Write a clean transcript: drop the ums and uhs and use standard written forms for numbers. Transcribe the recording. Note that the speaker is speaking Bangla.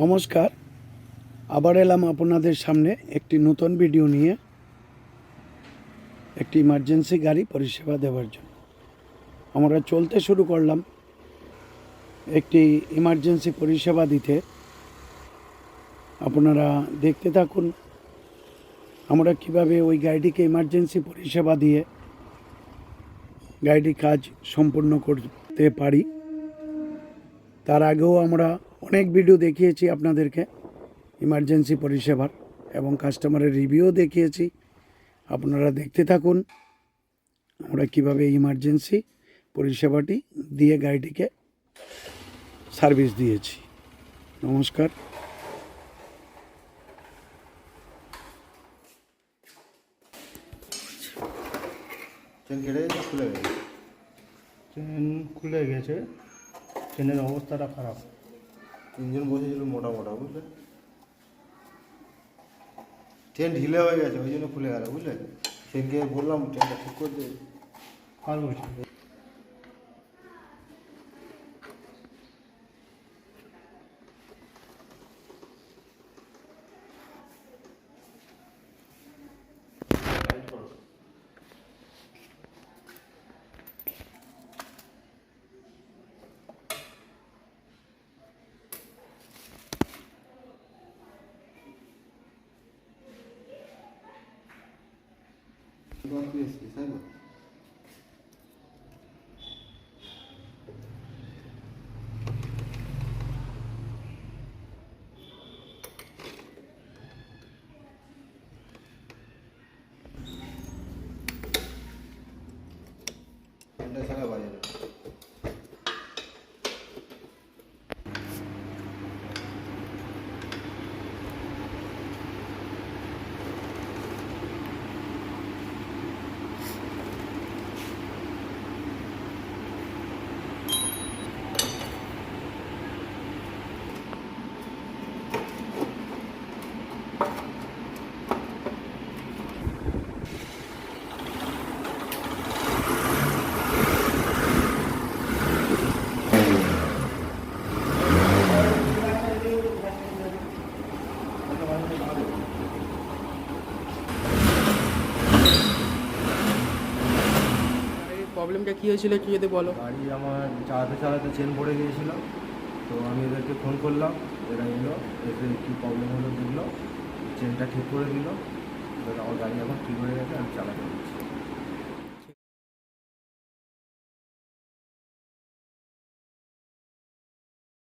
নমস্কার, আবার এলাম আপনাদের সামনে একটি নতুন ভিডিও নিয়ে। একটি ইমার্জেন্সি গাড়ি পরিষেবা দেওয়ার জন্য আমরা চলতে শুরু করলাম একটি ইমার্জেন্সি পরিষেবা দিতে। আপনারা দেখতে থাকুন আমরা কিভাবে ওই গাড়িটিকে ইমার্জেন্সি পরিষেবা দিয়ে গাড়িটির কাজ সম্পূর্ণ করতে পারি। তার আগেও আমরা অনেক ভিডিও দেখিয়েছি আপনাদেরকে ইমার্জেন্সি পরিষেবার, এবং কাস্টমারের রিভিউ দেখিয়েছি। আপনারা দেখতে থাকুন আমরা কিভাবে ইমার্জেন্সি পরিষেবাটি দিয়ে গাড়িটিকে সার্ভিস দিয়েছি। নমস্কার। চেন খুলে গেছে, চেনের অবস্থাটা খারাপ। তিনজন বসেছিল মোটা মোটা, বুঝলে, ট্রেন ঢিলে হয়ে গেছে, ওই জন্য খুলে গেল, বুঝলে। সেদিনকে বললাম ট্রেনটা ঠিক করতে। আর বলছি তাই না? সারা বাজে না। প্রবলেমটা কী হয়েছিল একটু যদি বলো। গাড়ি আমার চালাতে চালাতে চেন পড়ে গিয়েছিল, তো আমি এদেরকে ফোন করলাম, এরা এলো, এসে কী প্রবলেম হলো দেখলো, চেনটা ঠিক করে দিল। এবার আমার গাড়ি এখন ঠিক হয়ে গেছে, আমি চালাতে পারি।